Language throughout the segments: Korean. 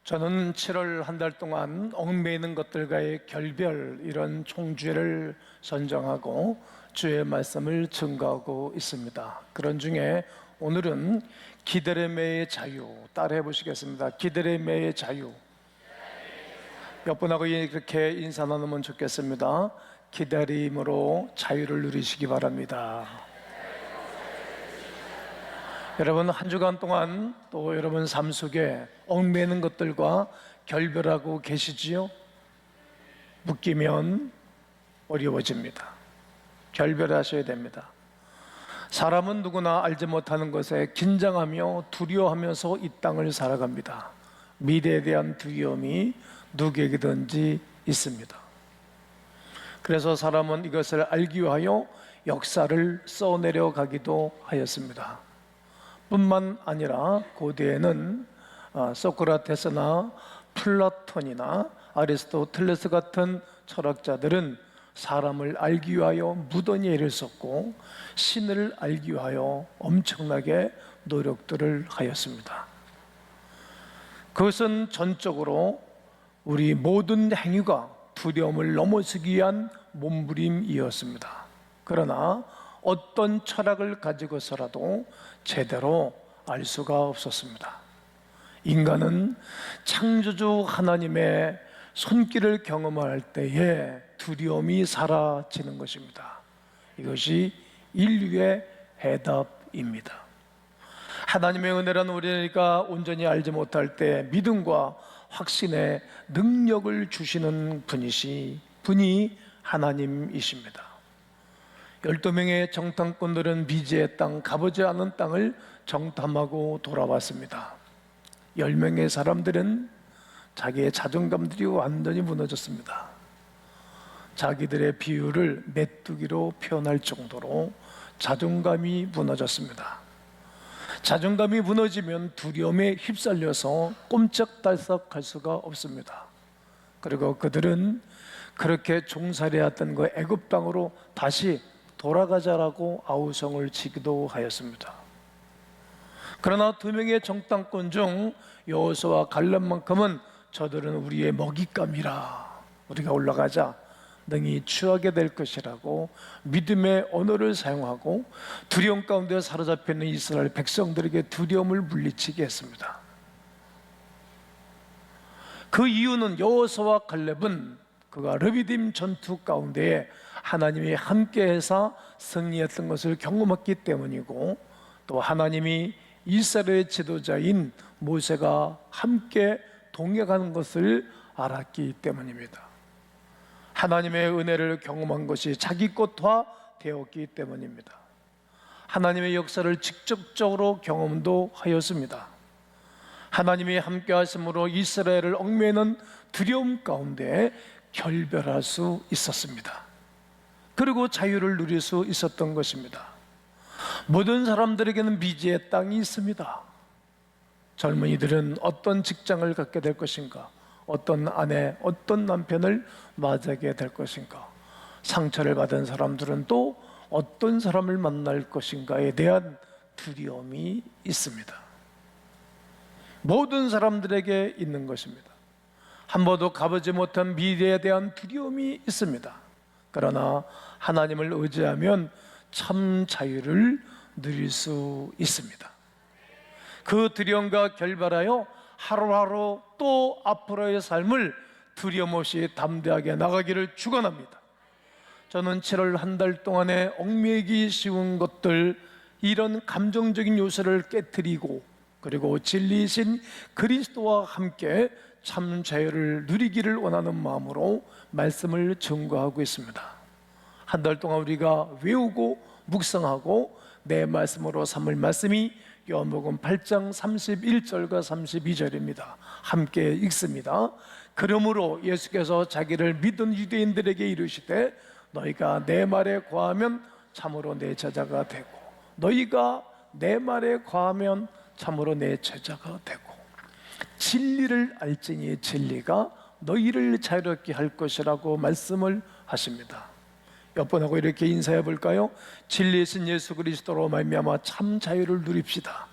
저는 7월 한 달 동안 얽매이는 것들과의 결별, 이런 총주제를 선정하고 주의 말씀을 증거하고 있습니다. 그런 중에 오늘은 기다림의 자유, 따라해 보시겠습니다. 기다림의 자유. 몇 분하고 이렇게 인사 나누면 좋겠습니다. 기다림으로 자유를 누리시기 바랍니다. 여러분, 한 주간 동안 또 여러분 삶 속에 얽매이는 것들과 결별하고 계시지요? 묶이면 어려워집니다. 결별하셔야 됩니다. 사람은 누구나 알지 못하는 것에 긴장하며 두려워하면서 이 땅을 살아갑니다. 미래에 대한 두려움이 누구에게든지 있습니다. 그래서 사람은 이것을 알기 위하여 역사를 써내려 가기도 하였습니다. 뿐만 아니라 고대에는 소크라테스나 플라톤이나 아리스토텔레스 같은 철학자들은 사람을 알기 위하여 무던히 애를 썼고 신을 알기 위하여 엄청나게 노력들을 하였습니다. 그것은 전적으로 우리 모든 행위가 두려움을 넘어서기 위한 몸부림이었습니다. 그러나 어떤 철학을 가지고서라도 제대로 알 수가 없었습니다. 인간은 창조주 하나님의 손길을 경험할 때에 두려움이 사라지는 것입니다. 이것이 인류의 해답입니다. 하나님의 은혜란 우리가 온전히 알지 못할 때 믿음과 확신의 능력을 주시는 분이 하나님이십니다. 12명의 정탐꾼들은 미지의 땅, 가보지 않은 땅을 정탐하고 돌아왔습니다. 10명의 사람들은 자기의 자존감들이 완전히 무너졌습니다. 자기들의 비유를 메뚜기로 표현할 정도로 자존감이 무너졌습니다. 자존감이 무너지면 두려움에 휩쓸려서 꼼짝달싹할 수가 없습니다. 그리고 그들은 그렇게 종살이했던 그 애굽 땅으로 다시 돌아가자라고 아우성을 치기도 하였습니다. 그러나 2명의 정탐꾼 중 여호수아와 갈렙만큼은 저들은 우리의 먹잇감이라, 우리가 올라가자 능히 취하게 될 것이라고 믿음의 언어를 사용하고 두려움 가운데 사로잡혀 있는 이스라엘 백성들에게 두려움을 물리치게 했습니다. 그 이유는 여호수아와 갈렙은 그가 르비딤 전투 가운데에 하나님이 함께해서 승리했던 것을 경험했기 때문이고, 또 하나님이 이스라엘의 지도자인 모세가 함께 동행하는 것을 알았기 때문입니다. 하나님의 은혜를 경험한 것이 자기 것화 되었기 때문입니다. 하나님의 역사를 직접적으로 경험도 하였습니다. 하나님이 함께 하심으로 이스라엘을 얽매이는 두려움 가운데 결별할 수 있었습니다. 그리고 자유를 누릴 수 있었던 것입니다. 모든 사람들에게는 미지의 땅이 있습니다. 젊은이들은 어떤 직장을 갖게 될 것인가, 어떤 아내, 어떤 남편을 맞이하게 될 것인가, 상처를 받은 사람들은 또 어떤 사람을 만날 것인가에 대한 두려움이 있습니다. 모든 사람들에게 있는 것입니다. 한 번도 가보지 못한 미래에 대한 두려움이 있습니다. 그러나 하나님을 의지하면 참 자유를 누릴 수 있습니다. 그 두려움과 결별하여 하루하루 또 앞으로의 삶을 두려움 없이 담대하게 나가기를 축원합니다. 저는 7월 한 달 동안에 얽매이기 쉬운 것들, 이런 감정적인 요소를 깨트리고, 그리고 진리이신 그리스도와 함께 참 자유를 누리기를 원하는 마음으로 말씀을 증거하고 있습니다. 한 달 동안 우리가 외우고 묵상하고 내 말씀으로 삼을 말씀이 요한복음 8장 31절과 32절입니다. 함께 읽습니다. 그러므로 예수께서 자기를 믿은 유대인들에게 이르시되 너희가 내 말에 거하면 참으로 내 제자가 되고 너희가 내 말에 거하면 참으로 내 제자가 되고 진리를 알지니 진리가 너희를 자유롭게 할 것이라고 말씀을 하십니다. 몇 번 하고 이렇게 인사해 볼까요? 진리이신 예수 그리스도로 말미암아 참 자유를 누립시다.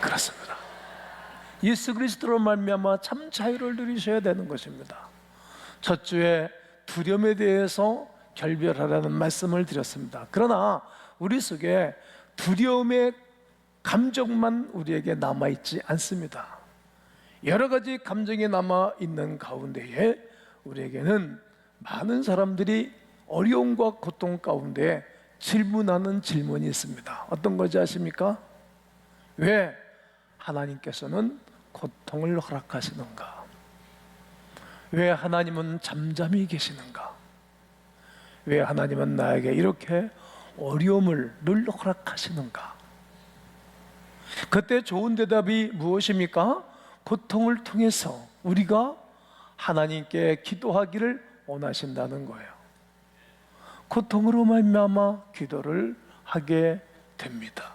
그렇습니다. 예수 그리스도로 말미암아 참 자유를 누리셔야 되는 것입니다. 첫 주에 두려움에 대해서 결별하라는 말씀을 드렸습니다. 그러나 우리 속에 두려움의 감정만 우리에게 남아있지 않습니다. 여러 가지 감정이 남아있는 가운데에 우리에게는 많은 사람들이 어려움과 고통 가운데 질문하는 질문이 있습니다. 어떤 건지 아십니까? 왜 하나님께서는 고통을 허락하시는가? 왜 하나님은 잠잠히 계시는가? 왜 하나님은 나에게 이렇게 어려움을 늘 허락하시는가? 그때 좋은 대답이 무엇입니까? 고통을 통해서 우리가 하나님께 기도하기를 원하신다는 거예요. 고통으로 말미암아 기도를 하게 됩니다.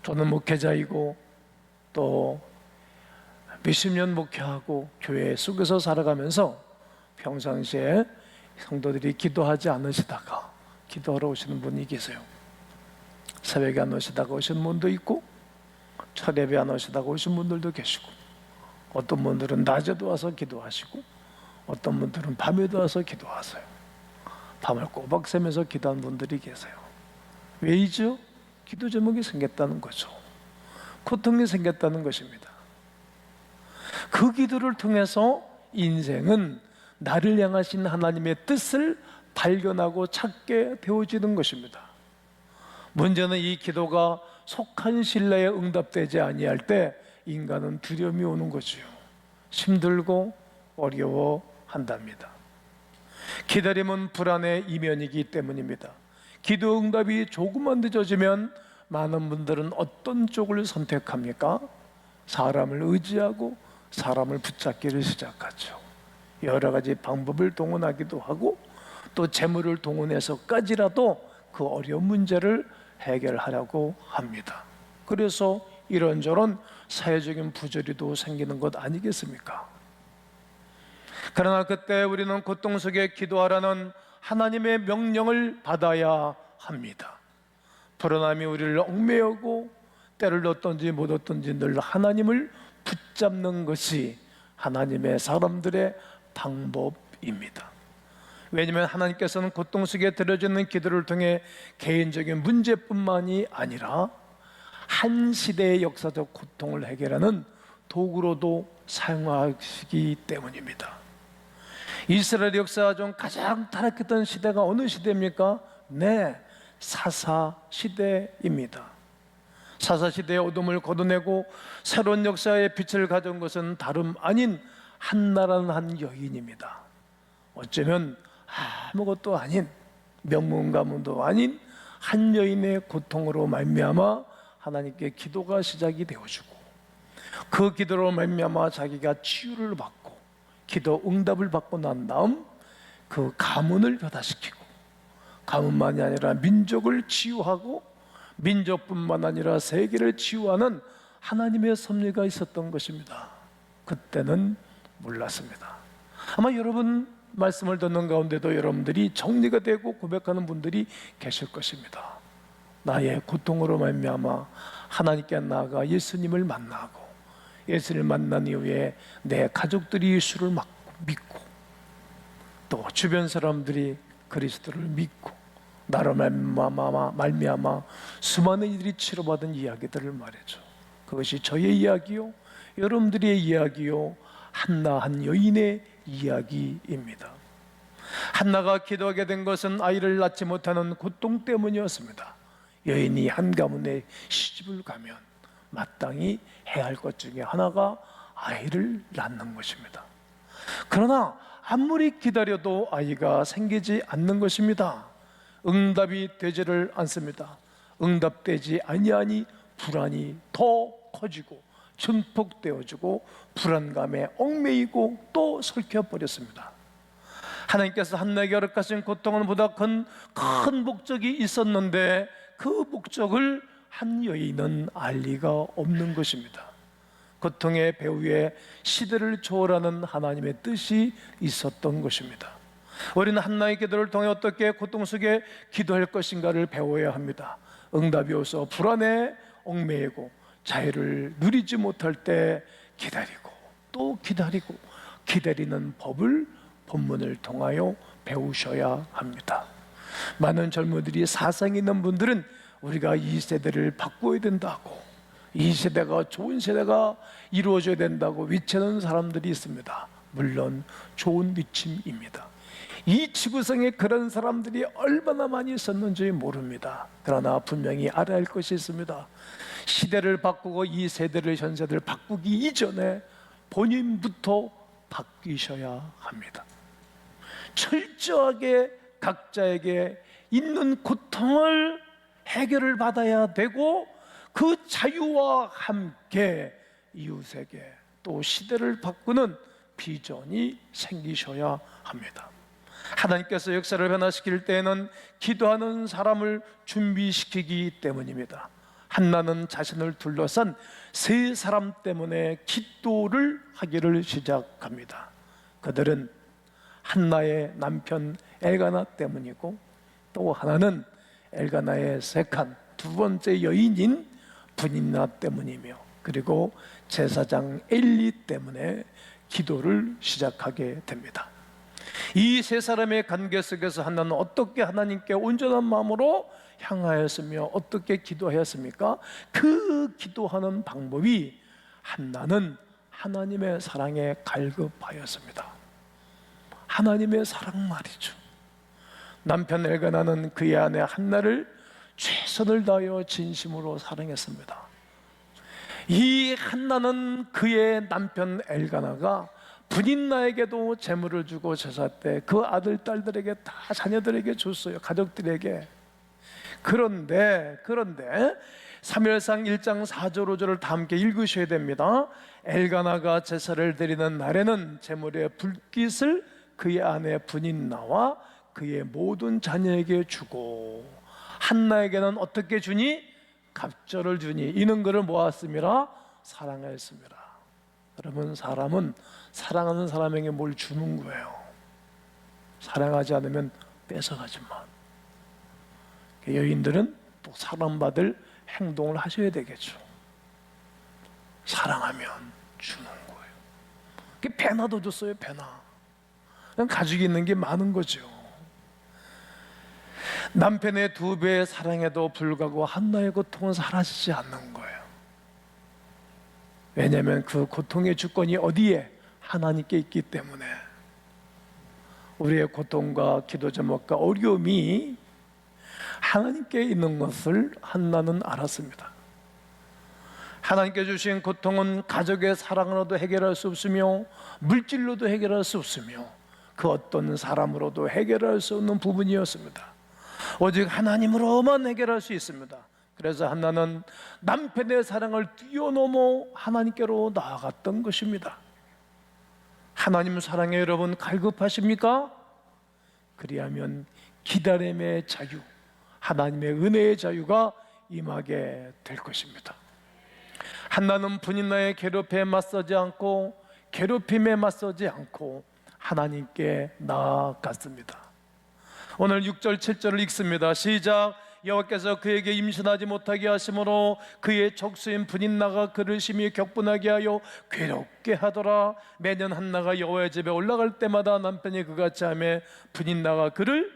저는 목회자이고 또 몇십 년 목회하고 교회 속에서 살아가면서 평상시에 성도들이 기도하지 않으시다가 기도하러 오시는 분이 계세요. 새벽에 안 오시다가 오신 분도 있고 첫 예배 안 오시다가 오신 분들도 계시고, 어떤 분들은 낮에도 와서 기도하시고 어떤 분들은 밤에도 와서 기도하세요. 밤을 꼬박 새면서 기도하는 분들이 계세요. 왜이죠? 기도 제목이 생겼다는 거죠. 고통이 생겼다는 것입니다. 그 기도를 통해서 인생은 나를 향하신 하나님의 뜻을 발견하고 찾게 되어지는 것입니다. 문제는 이 기도가 속한 신뢰에 응답되지 아니할 때 인간은 두려움이 오는 거지요. 힘들고 어려워한답니다. 기다림은 불안의 이면이기 때문입니다. 기도 응답이 조금만 늦어지면 많은 분들은 어떤 쪽을 선택합니까? 사람을 의지하고 사람을 붙잡기를 시작하죠. 여러 가지 방법을 동원하기도 하고 또 재물을 동원해서까지라도 그 어려운 문제를 해결하려고 합니다. 그래서 이런저런 사회적인 부조리도 생기는 것 아니겠습니까? 그러나 그때 우리는 고통 속에 기도하라는 하나님의 명령을 받아야 합니다. 불안함이 우리를 얽매이고 때를 얻든지 못 얻든지 늘 하나님을 붙잡는 것이 하나님의 사람들의 방법입니다. 왜냐하면 하나님께서는 고통 속에 드려지는 기도를 통해 개인적인 문제뿐만이 아니라 한 시대의 역사적 고통을 해결하는 도구로도 사용하시기 때문입니다. 이스라엘 역사 중 가장 타락했던 시대가 어느 시대입니까? 네, 사사 시대입니다. 사사 시대의 어둠을 걷어내고 새로운 역사의 빛을 가져온 것은 다름 아닌 한나라는 한 여인입니다. 어쩌면 아무것도 아닌, 명문 가문도 아닌 한 여인의 고통으로 말미암아 하나님께 기도가 시작이 되어지고, 그 기도로 말미암아 자기가 치유를 받고 기도 응답을 받고 난 다음 그 가문을 변화시키고, 가문만이 아니라 민족을 치유하고 민족뿐만 아니라 세계를 치유하는 하나님의 섭리가 있었던 것입니다. 그때는 몰랐습니다. 아마 여러분 말씀을 듣는 가운데도 여러분들이 정리가 되고 고백하는 분들이 계실 것입니다. 나의 고통으로 말미암아 하나님께 나아가 예수님을 만나고, 예수를 만난 이후에 내 가족들이 예수를 믿고 또 주변 사람들이 그리스도를 믿고 나로 말미암아 수많은 이들이 치료받은 이야기들을 말해줘. 그것이 저의 이야기요, 여러분들의 이야기요, 한나 한 여인의 이야기입니다. 한나가 기도하게 된 것은 아이를 낳지 못하는 고통 때문이었습니다. 여인이 한 가문에 시집을 가면 마땅히 해야 할 것 중에 하나가 아이를 낳는 것입니다. 그러나 아무리 기다려도 아이가 생기지 않는 것입니다. 응답이 되지를 않습니다. 응답되지 아니하니 불안이 더 커지고 증폭되어지고 불안감에 얽매이고 또 설켜버렸습니다. 하나님께서 한나에게 허락하신 고통은 보다 큰 목적이 있었는데 그 목적을 한 여인은 알 리가 없는 것입니다. 고통의 배후에 시대를 초월하는 하나님의 뜻이 있었던 것입니다. 우리는 한나의 기도를 통해 어떻게 고통 속에 기도할 것인가를 배워야 합니다. 응답이 오서 불안에 얽매이고 자유를 누리지 못할 때 기다리고 또 기다리고 기다리는 법을 본문을 통하여 배우셔야 합니다. 많은 젊은이들이 사상 있는 분들은 우리가 이 세대를 바꿔야 된다고, 이 세대가 좋은 세대가 이루어져야 된다고 외치는 사람들이 있습니다. 물론 좋은 위침입니다. 이 지구상에 그런 사람들이 얼마나 많이 있었는지 모릅니다. 그러나 분명히 알아야 할 것이 있습니다. 시대를 바꾸고 이 세대를, 현 세대를 바꾸기 이전에 본인부터 바뀌셔야 합니다. 철저하게 각자에게 있는 고통을 해결을 받아야 되고, 그 자유와 함께 이웃에게 또 시대를 바꾸는 비전이 생기셔야 합니다. 하나님께서 역사를 변화시킬 때에는 기도하는 사람을 준비시키기 때문입니다. 한나는 자신을 둘러싼 세 사람 때문에 기도를 하기를 시작합니다. 그들은 한나의 남편 엘가나 때문이고, 또 하나는 엘가나의 색한 두 번째 여인인 분인나 때문이며, 그리고 제사장 엘리 때문에 기도를 시작하게 됩니다. 이 세 사람의 관계 속에서 한나는 어떻게 하나님께 온전한 마음으로 향하였으며 어떻게 기도하였습니까? 그 기도하는 방법이, 한나는 하나님의 사랑에 갈급하였습니다. 하나님의 사랑 말이죠. 남편 엘가나는 그의 아내 한나를 최선을 다하여 진심으로 사랑했습니다. 이 한나는 그의 남편 엘가나가 분인나에게도 재물을 주고 제사 때 그 아들, 딸들에게 다 자녀들에게 줬어요. 가족들에게. 그런데 사무엘상 1장 4절 5절을 다 함께 읽으셔야 됩니다. 엘가나가 제사를 드리는 날에는 제물의 불깃을 그의 아내 분인나와 그의 모든 자녀에게 주고, 한나에게는 어떻게 주니? 갑절을 주니. 이는 그를 모았습니다. 사랑하였습니다. 여러분, 사람은 사랑하는 사람에게 뭘 주는 거예요. 사랑하지 않으면 뺏어가지만. 여인들은 또 사랑받을 행동을 하셔야 되겠죠. 사랑하면 주는 거예요. 배나도 줬어요. 배나. 그냥 가지고 있는 게 많은 거죠. 남편의 2배의 사랑에도 불구하고 한나의 고통은 사라지지 않는 거예요. 왜냐하면 그 고통의 주권이 어디에? 하나님께 있기 때문에. 우리의 고통과 기도 제목과 어려움이 하나님께 있는 것을 한나는 알았습니다. 하나님께 주신 고통은 가족의 사랑으로도 해결할 수 없으며, 물질로도 해결할 수 없으며, 그 어떤 사람으로도 해결할 수 없는 부분이었습니다. 오직 하나님으로만 해결할 수 있습니다. 그래서 한나는 남편의 사랑을 뛰어넘어 하나님께로 나아갔던 것입니다. 하나님 사랑에 여러분 갈급하십니까? 그리하면 기다림의 자유, 하나님의 은혜의 자유가 임하게 될 것입니다. 한나는 분인나의 괴롭힘에 맞서지 않고, 괴롭힘에 맞서지 않고 하나님께 나아갔습니다. 오늘 6절 7절을 읽습니다. 시작. 여호와께서 그에게 임신하지 못하게 하심으로 그의 족수인 분인나가 그를 심히 격분하게 하여 괴롭게 하더라. 매년 한나가 여호와의 집에 올라갈 때마다 남편이 그같이 하며 분인나가 그를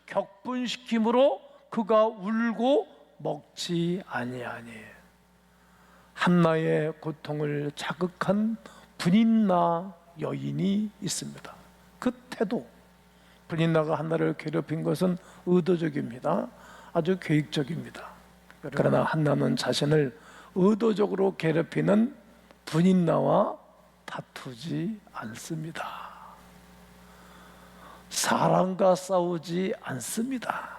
격분시키므로 그가 울고 먹지 아니하니. 한나의 고통을 자극한 분인나 여인이 있습니다. 그 태도, 분인나가 한나를 괴롭힌 것은 의도적입니다. 아주 계획적입니다. 그러나 한나는 자신을 의도적으로 괴롭히는 분인나와 다투지 않습니다. 사랑과 싸우지 않습니다.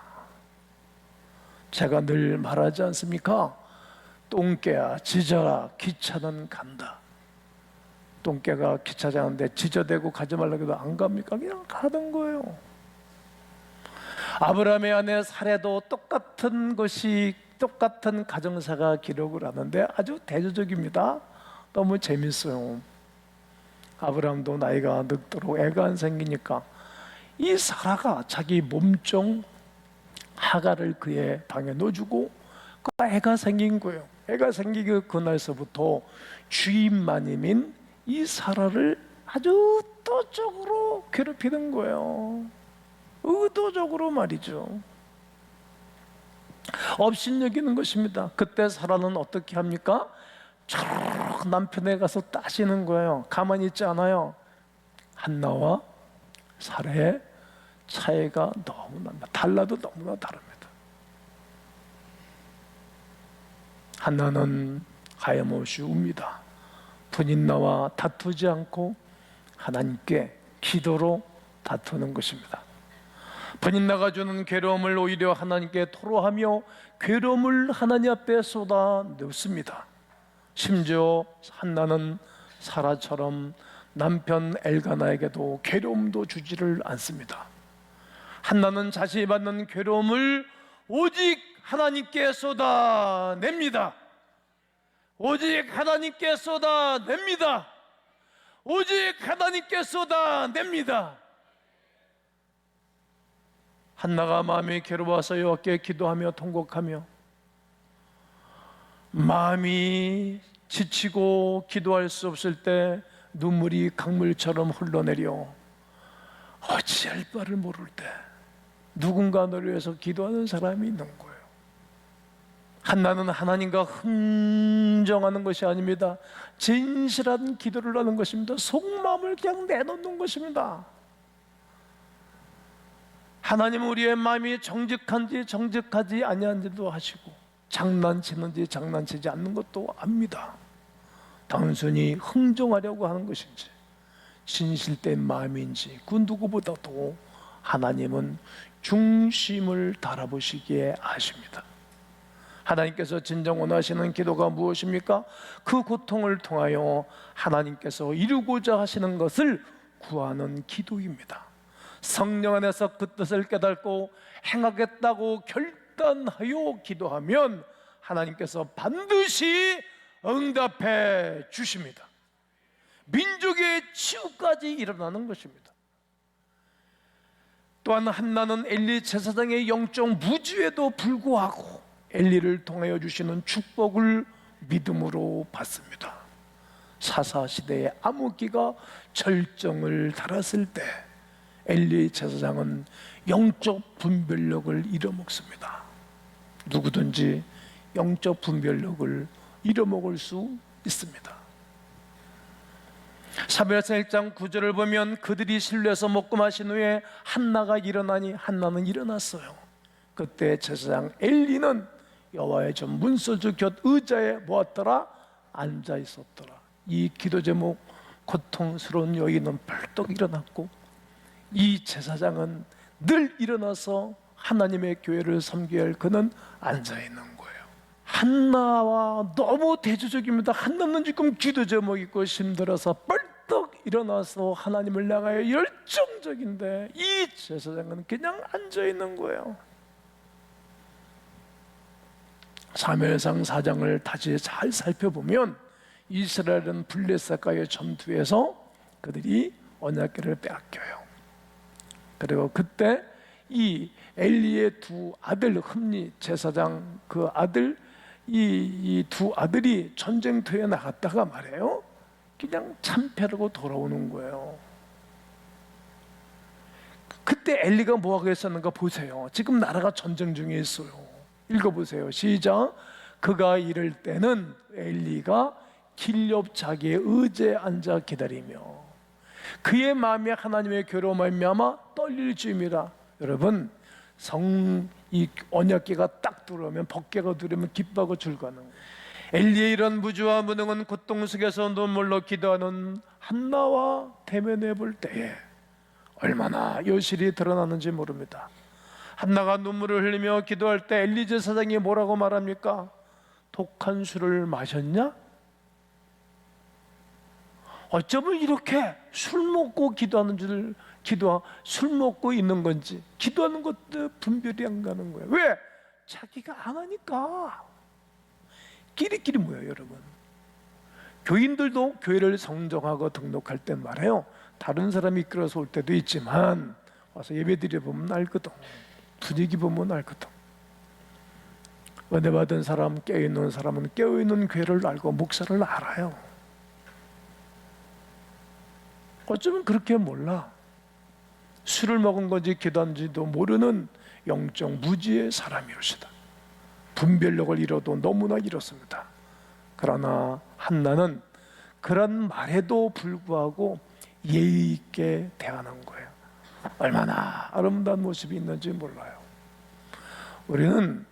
제가 늘 말하지 않습니까? 똥개야 짖어라, 기차는 간다. 똥개가 기차장인데 짖어대고 가지 말라고 해도 안 갑니까? 그냥 가던 거예요. 아브라함의 아내 사례도 똑같은 가정사가 기록을 하는데 아주 대조적입니다. 너무 재밌어요. 아브라함도 나이가 늙도록 애가 안 생기니까 이 사라가 자기 몸종 하갈을 그의 방에 넣어주고 그 애가 생긴 거예요. 애가 생기기 그날서부터 주인 마님인 이 사라를 아주 의도적으로 괴롭히는 거예요. 의도적으로 말이죠. 업신여기는 것입니다. 그때 사라는 어떻게 합니까? 쭉 남편에 가서 따지는 거예요. 가만히 있지 않아요. 한나와 사라의 차이가 너무나 달라도 너무나 다릅니다. 한나는 하염없이 웁니다. 분인나와 다투지 않고 하나님께 기도로 다투는 것입니다. 분인나가 주는 괴로움을 오히려 하나님께 토로하며 괴로움을 하나님 앞에 쏟아 놓습니다. 심지어 한나는 사라처럼 남편 엘가나에게도 괴로움도 주지를 않습니다. 한나는 자신이 받는 괴로움을 오직 하나님께 쏟아냅니다. 오직 하나님께 쏟아냅니다. 오직 하나님께 쏟아냅니다. 한나가 마음이 괴로워서 여호와께 기도하며 통곡하며 마음이 지치고 기도할 수 없을 때 눈물이 강물처럼 흘러내려 어찌할 바를 모를 때 누군가 너를 위해서 기도하는 사람이 있는 거예요. 한나는 하나님과 흥정하는 것이 아닙니다. 진실한 기도를 하는 것입니다. 속마음을 그냥 내놓는 것입니다. 하나님은 우리의 마음이 정직한지 정직하지 아니한지도 하시고 장난치는지 장난치지 않는 것도 압니다. 단순히 흥정하려고 하는 것인지 진실된 마음인지 그 누구보다도 하나님은 중심을 달아보시기에 아십니다. 하나님께서 진정 원하시는 기도가 무엇입니까? 그 고통을 통하여 하나님께서 이루고자 하시는 것을 구하는 기도입니다. 성령 안에서 그 뜻을 깨닫고 행하겠다고 결단하여 기도하면 하나님께서 반드시 응답해 주십니다. 민족의 치유까지 일어나는 것입니다. 또한 한나는 엘리 제사장의 영적 무지에도 불구하고 엘리를 통하여 주시는 축복을 믿음으로 받습니다. 사사시대의 암흑기가 절정을 달았을 때 엘리 제사장은 영적 분별력을 잃어먹습니다. 누구든지 영적 분별력을 잃어먹을 수 있습니다. 사무엘상 1장 9절을 보면 그들이 실내에서 먹고 마신 후에 한나가 일어나니 한나는 일어났어요. 그때 제사장 엘리는 여호와의 전 문서주 곁 의자에 모았더라 앉아 있었더라. 이 기도 제목 고통스러운 여인은 벌떡 일어났고 이 제사장은 늘 일어나서 하나님의 교회를 섬겨야 할 그는 앉아 있는 거예요. 한나와 너무 대조적입니다. 한나는 지금 기도 제목 있고 힘들어서 벌떡 일어나서 하나님을 향하여 열정적인데 이 제사장은 그냥 앉아 있는 거예요. 사무엘상 4장을 다시 잘 살펴보면 이스라엘은 블레셋과의 전투에서 그들이 언약궤를 빼앗겨요. 그리고 그때 이 엘리의 두 아들 흠니 제사장 그 아들 이 두 아들이 전쟁터에 나갔다가 말해요. 그냥 참패하고 돌아오는 거예요. 그때 엘리가 뭐하고 했었는가 보세요. 지금 나라가 전쟁 중에 있어요. 읽어보세요. 시작. 그가 이럴 때는 엘리가 길 옆 자기의 의자에 앉아 기다리며 그의 마음이 하나님의 괴로움에 말미암아 떨릴 즈음이라. 여러분 이 언약궤가 딱 들어오면 법궤가 들어오면 기뻐하고 즐거워하는 거예요. 엘리의 이런 무주와 무능은 고통 속에서 눈물로 기도하는 한나와 대면해 볼 때에 얼마나 여실히 드러나는지 모릅니다. 한나가 눈물을 흘리며 기도할 때 엘리 제사장이 뭐라고 말합니까? 독한 술을 마셨냐? 어쩌면 이렇게 술 먹고 기도하는 줄 술 먹고 있는 건지 기도하는 것도 분별이 안 가는 거예요. 왜? 자기가 안 하니까. 끼리끼리 모여요. 여러분 교인들도 교회를 성정하고 등록할 땐 말해요. 다른 사람이 이끌어서 올 때도 있지만 와서 예배 드려보면 알거든. 분위기 보면 알거든. 은혜 받은 사람, 깨어있는 사람은 깨어있는 교회를 알고 목사를 알아요. 어쩌면 그렇게 몰라. 술을 먹은 건지 기도한지도 모르는 영적 무지의 사람이었다. 분별력을 잃어도 너무나 잃었습니다. 그러나 한나는 그런 말에도 불구하고 예의 있게 대하는 거예요. 얼마나 아름다운 모습이 있는지 몰라요. 우리는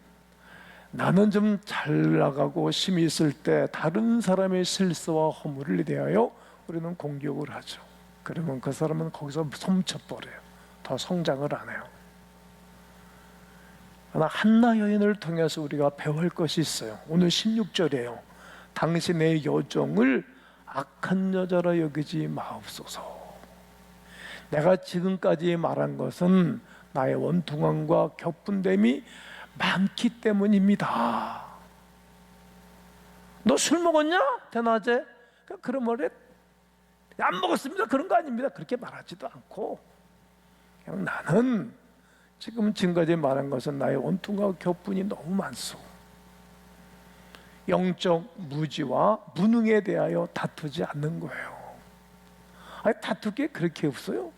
나는 좀 잘 나가고 힘이 있을 때 다른 사람의 실수와 허물을 대하여 우리는 공격을 하죠. 그러면 그 사람은 거기서 섬쳐버려요. 더 성장을 안 해요. 그러나 한나 여인을 통해서 우리가 배울 것이 있어요. 오늘 16절이에요. 당신의 여종을 악한 여자라 여기지 마옵소서. 내가 지금까지 말한 것은 나의 원통함과 격분됨이 많기 때문입니다. 너 술 먹었냐? 대낮에? 그런 말에 안 먹었습니다. 그런 거 아닙니다. 그렇게 말하지도 않고 그냥 나는 지금까지 말한 것은 나의 원통과 격분이 너무 많소. 영적 무지와 무능에 대하여 다투지 않는 거예요. 아니, 다툴 게 그렇게 없어요.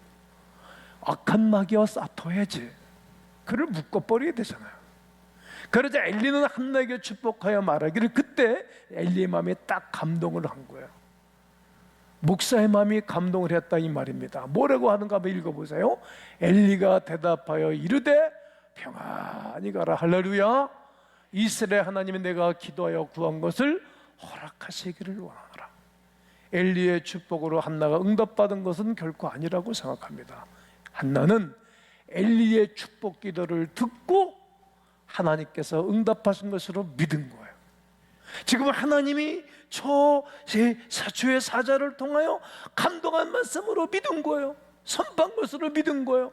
악한 마귀와 싸워야지. 그를 묶어버려야 되잖아요. 그러자 엘리는 한나에게 축복하여 말하기를, 그때 엘리의 마음에 딱 감동을 한 거예요. 목사의 마음이 감동을 했다 이 말입니다. 뭐라고 하는가 한번 읽어보세요. 엘리가 대답하여 이르되 평안히 가라. 할렐루야. 이스라엘 하나님이 내가 기도하여 구한 것을 허락하시기를 원하노라. 엘리의 축복으로 한나가 응답받은 것은 결코 아니라고 생각합니다. 한나는 엘리의 축복 기도를 듣고 하나님께서 응답하신 것으로 믿은 거예요. 지금 하나님이 제 사주의 사자를 통하여 감동한 말씀으로 믿은 거예요. 선포한 것으로 믿은 거예요.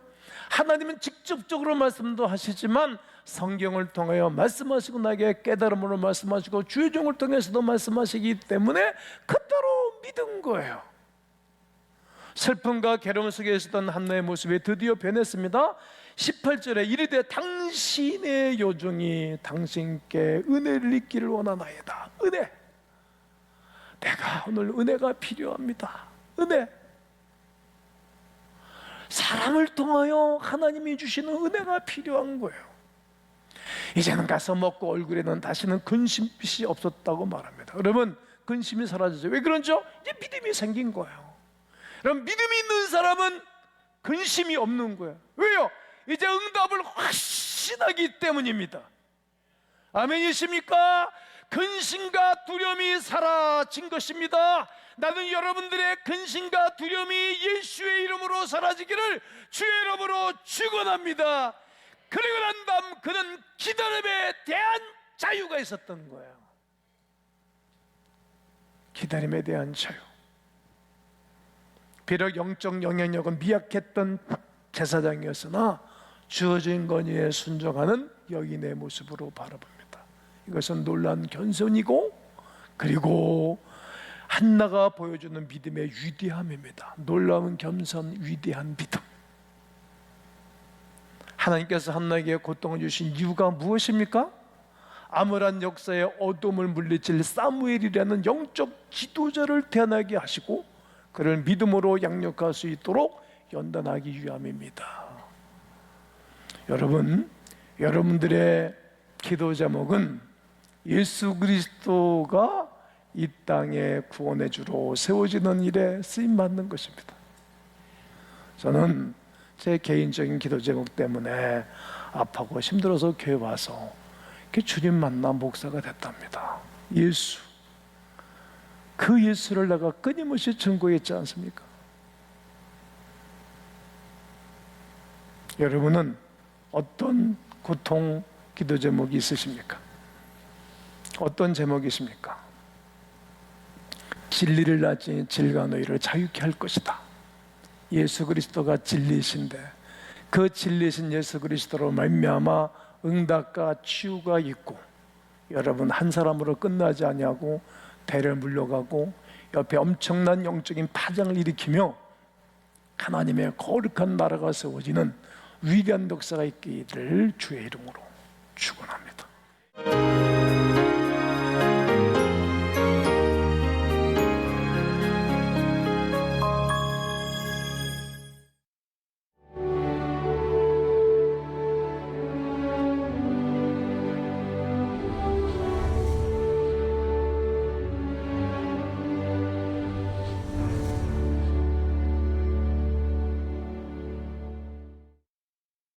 하나님은 직접적으로 말씀도 하시지만 성경을 통하여 말씀하시고 나에게 깨달음으로 말씀하시고 주의 종을 통해서도 말씀하시기 때문에 그대로 믿은 거예요. 슬픔과 괴로움 속에 있었던 한나의 모습이 드디어 변했습니다. 18절에 이르되 당신의 여종이 당신께 은혜를 입기를 원하나이다. 은혜. 내가 오늘 은혜가 필요합니다. 은혜. 사람을 통하여 하나님이 주시는 은혜가 필요한 거예요. 이제는 가서 먹고 얼굴에는 다시는 근심빛이 없었다고 말합니다. 여러분, 근심이 사라지죠. 왜 그런죠? 이제 믿음이 생긴 거예요. 그럼 믿음이 있는 사람은 근심이 없는 거예요. 왜요? 이제 응답을 확신하기 때문입니다. 아멘이십니까? 근심과 두려움이 사라진 것입니다. 나는 여러분들의 근심과 두려움이 예수의 이름으로 사라지기를 주의 이름으로 축원합니다. 그리고 난 다음 그는 기다림에 대한 자유가 있었던 거예요. 기다림에 대한 자유. 비록 영적 영향력은 미약했던 제사장이었으나 주어진 권위에 순종하는 여인의 모습으로 바라봅니다. 이것은 놀라운 견손이고, 그리고 한나가 보여주는 믿음의 위대함입니다. 놀라운 겸손, 위대한 믿음. 하나님께서 한나에게 고통을 주신 이유가 무엇입니까? 암울한 역사의 어둠을 물리칠 사무엘이라는 영적 지도자를 태어나게 하시고 그를 믿음으로 양육할 수 있도록 연단하기 위함입니다. 여러분, 여러분들의 기도 제목은 예수 그리스도가 이 땅의 구원의 주로 세워지는 일에 쓰임받는 것입니다. 저는 제 개인적인 기도 제목 때문에 아파하고 힘들어서 교회 와서 주님 만나 목사가 됐답니다. 예수, 그 예수를 내가 끊임없이 증거했지 않습니까? 여러분은 어떤 고통 기도 제목이 있으십니까? 어떤 제목이십니까? 진리를 낳지 질과 너희를 자유케 할 것이다. 예수 그리스도가 진리이신데 그 진리이신 예수 그리스도로 말미암아 응답과 치유가 있고, 여러분 한 사람으로 끝나지 아니하고 대를 물려가고 옆에 엄청난 영적인 파장을 일으키며 하나님의 거룩한 나라가 세워지는 위대한 역사가 있기를 주의 이름으로 축원합니다. 네.